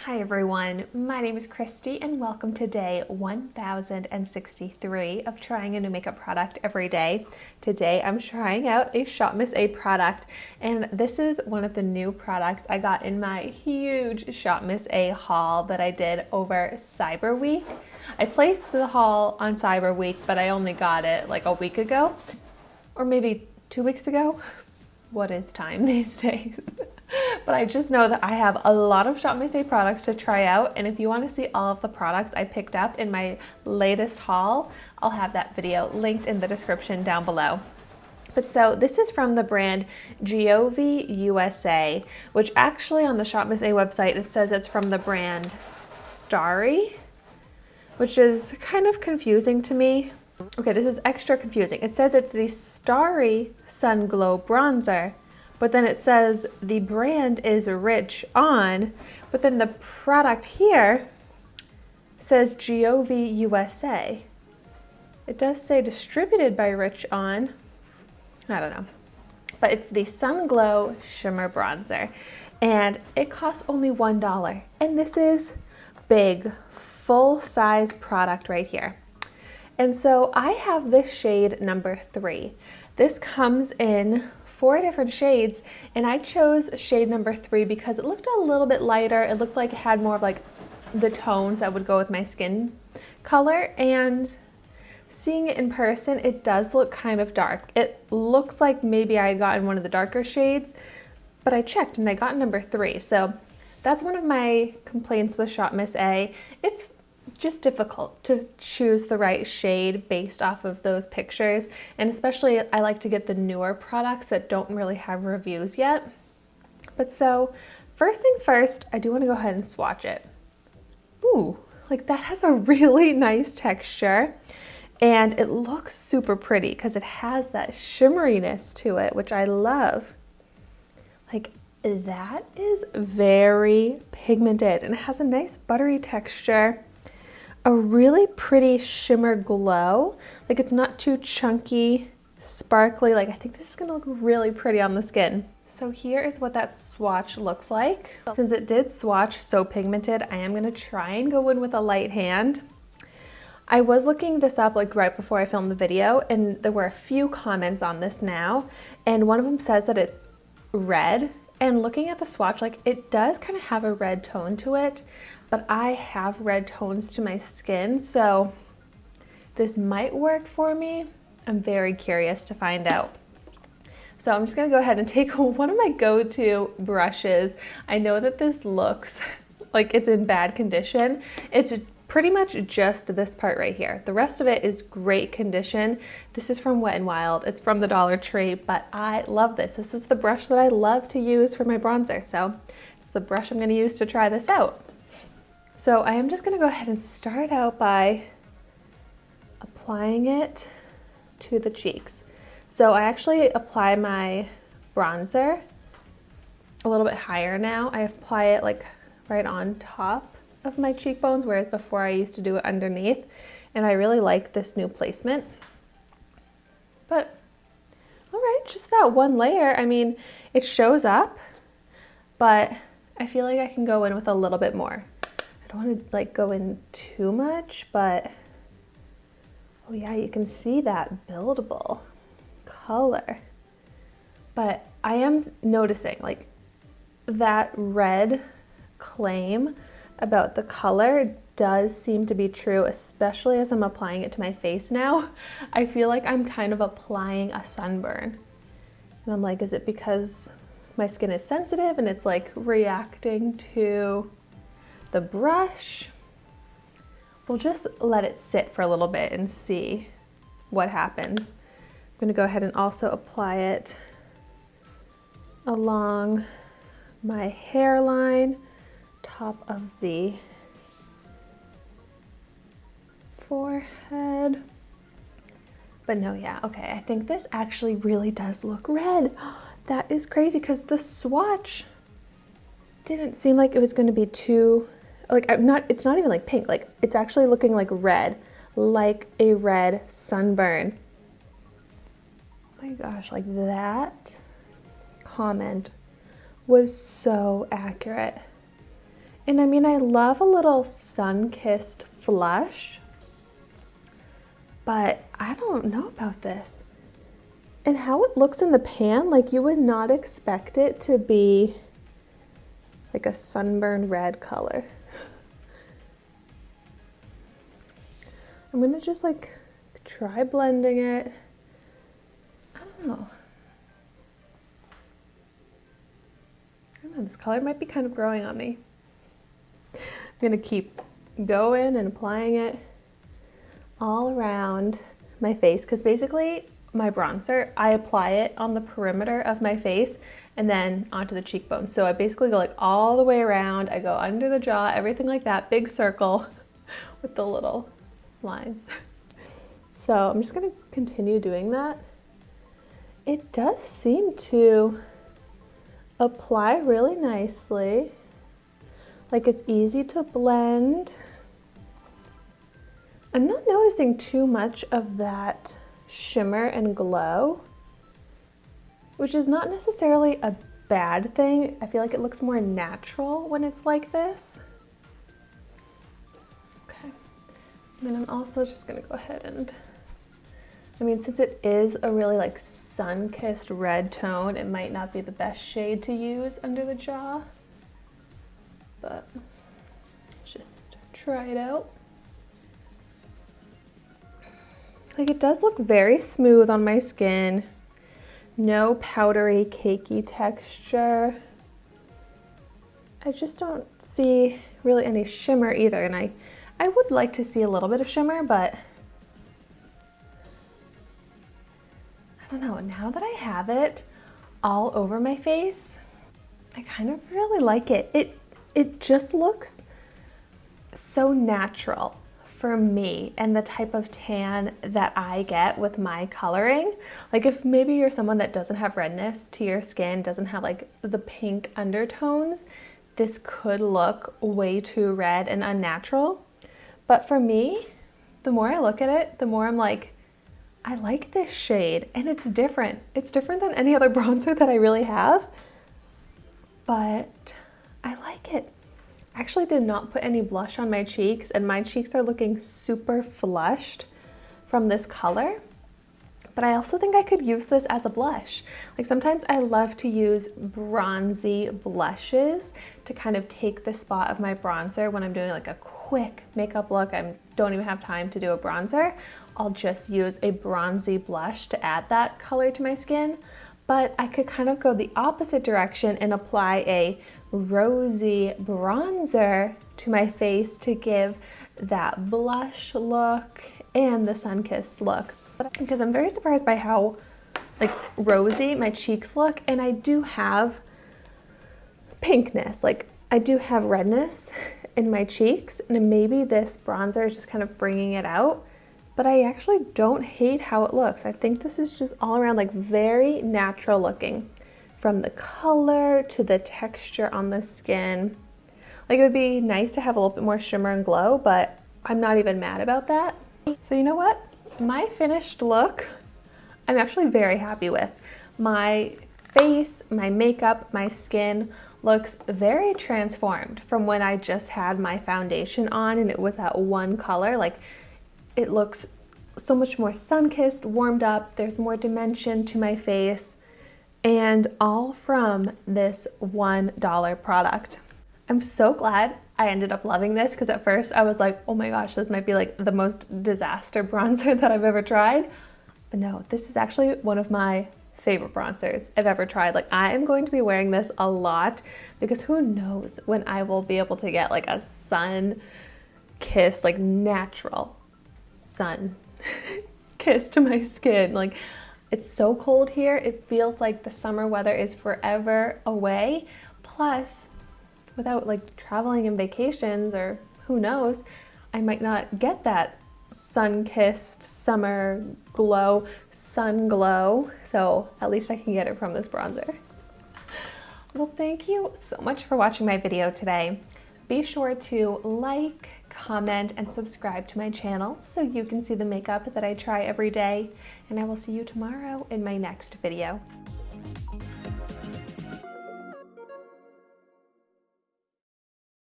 Hi everyone, my name is Christy and welcome to day 1063 of trying a new makeup product every day. Today I'm trying out a ShopMissA product, and this is one of the new products I got in my huge ShopMissA haul that I did over Cyber Week. I placed the haul on Cyber Week, but I only got it like a week ago, or maybe 2 weeks ago. What is time these days? But I just know that I have a lot of ShopMissA products to try out, and if you want to see all of the products I picked up in my latest haul, I'll have that video linked in the description down below. But so this is from the brand Giove USA, which actually on the ShopMissA website it says it's from the brand Starry, which is kind of confusing to me. Okay, this is extra confusing. It says it's the Starry Sun Glow Bronzer, but then it says the brand is Rich On, but then the product here says Giove USA. It does say distributed by Rich On. I don't know. But it's the Sun Glow Shimmer Bronzer, and it costs only $1. And this is big, full-size product right here. And so I have this shade number 3. This comes in 4 different shades, and I chose shade number 3 because it looked a little bit lighter. It looked like it had more of like the tones that would go with my skin color, and seeing it in person, it does look kind of dark. It looks like maybe I had gotten one of the darker shades, but I checked and I got number 3. So that's one of my complaints with ShopMissA. It's just difficult to choose the right shade based off of those pictures, and especially I like to get the newer products that don't really have reviews yet. But so first things first, I do want to go ahead and swatch it. Ooh, like that has a really nice texture, and it looks super pretty because it has that shimmeriness to it, which I love. Like that is very pigmented, and it has a nice buttery texture. A really pretty shimmer glow. Like it's not too chunky, sparkly. Like I think this is gonna look really pretty on the skin. So here is what that swatch looks like. Since it did swatch so pigmented, I am gonna try and go in with a light hand. I was looking this up like right before I filmed the video, and there were a few comments on this now, and one of them says that it's red. And looking at the swatch, like it does kind of have a red tone to it, but I have red tones to my skin, so this might work for me. I'm very curious to find out. So I'm just gonna go ahead and take one of my go-to brushes. I know that this looks like it's in bad condition. It's pretty much just this part right here. The rest of it is great condition. This is from Wet n Wild. It's from the Dollar Tree, but I love this. This is the brush that I love to use for my bronzer, so it's the brush I'm gonna use to try this out. So I am just gonna go ahead and start out by applying it to the cheeks. So I actually apply my bronzer a little bit higher now. I apply it like right on top of my cheekbones, whereas before I used to do it underneath, and I really like this new placement. But all right, just that one layer. I mean, it shows up, but I feel like I can go in with a little bit more. I don't want to like go in too much, but oh yeah, you can see that buildable color. But I am noticing like that red claim about the color does seem to be true, especially as I'm applying it to my face now. I feel like I'm kind of applying a sunburn. And I'm like, is it because my skin is sensitive and it's like reacting to the brush? We'll just let it sit for a little bit and see what happens. I'm gonna go ahead and also apply it along my hairline, top of the forehead. But no, yeah, okay, I think this actually really does look red. That is crazy because the swatch didn't seem like it was going to be too, like it's not even like pink, like it's actually looking like red, like a red sunburn. Oh my gosh, like that comment was so accurate. And I mean, I love a little sun-kissed flush, but I don't know about this. And how it looks in the pan, like you would not expect it to be like a sunburned red color. I'm gonna just like try blending it. I don't know. This color might be kind of growing on me. I'm gonna keep going and applying it all around my face, because basically my bronzer, I apply it on the perimeter of my face and then onto the cheekbone. So I basically go like all the way around. I go under the jaw, everything like that, big circle with the little lines. So I'm just gonna continue doing that. It does seem to apply really nicely. Like it's easy to blend. I'm not noticing too much of that shimmer and glow, which is not necessarily a bad thing. I feel like it looks more natural when it's like this. Okay, and then I'm also just gonna go ahead and, I mean, since it is a really like sun-kissed red tone, it might not be the best shade to use under the jaw, but just try it out. Like it does look very smooth on my skin. No powdery, cakey texture. I just don't see really any shimmer either, and I would like to see a little bit of shimmer, but I don't know, now that I have it all over my face, I kind of really like it. It just looks so natural for me and the type of tan that I get with my coloring. Like if maybe you're someone that doesn't have redness to your skin, doesn't have like the pink undertones, this could look way too red and unnatural. But for me, the more I look at it, the more I'm like, I like this shade, and it's different. It's different than any other bronzer that I really have, but I like it. I actually did not put any blush on my cheeks, and my cheeks are looking super flushed from this color, but I also think I could use this as a blush. Like sometimes I love to use bronzy blushes to kind of take the spot of my bronzer when I'm doing like a quick makeup look. I don't even have time to do a bronzer. I'll just use a bronzy blush to add that color to my skin. But I could kind of go the opposite direction and apply a rosy bronzer to my face to give that blush look and the sun-kissed look. Because I'm very surprised by how like rosy my cheeks look, and I do have pinkness, like I do have redness in my cheeks, and maybe this bronzer is just kind of bringing it out. But I actually don't hate how it looks. I think this is just all around like very natural looking, from the color to the texture on the skin. Like it would be nice to have a little bit more shimmer and glow, but I'm not even mad about that. So you know what? My finished look, I'm actually very happy with. My face, my makeup, my skin looks very transformed from when I just had my foundation on and it was that one color. Like it looks so much more sun-kissed, warmed up. There's more dimension to my face, and all from this $1 product. I'm so glad I ended up loving this, because at first I was like, oh my gosh, this might be like the most disaster bronzer that I've ever tried. But no, this is actually one of my favorite bronzers I've ever tried. Like I am going to be wearing this a lot, because who knows when I will be able to get like a sun-kissed, like natural sun kiss to my skin. Like it's so cold here, it feels like the summer weather is forever away. Plus, without like traveling and vacations, or who knows, I might not get that sun-kissed summer glow, sun glow. So at least I can get it from this bronzer. Well, thank you so much for watching my video today. Be sure to like, comment, and subscribe to my channel so you can see the makeup that I try every day. And I will see you tomorrow in my next video.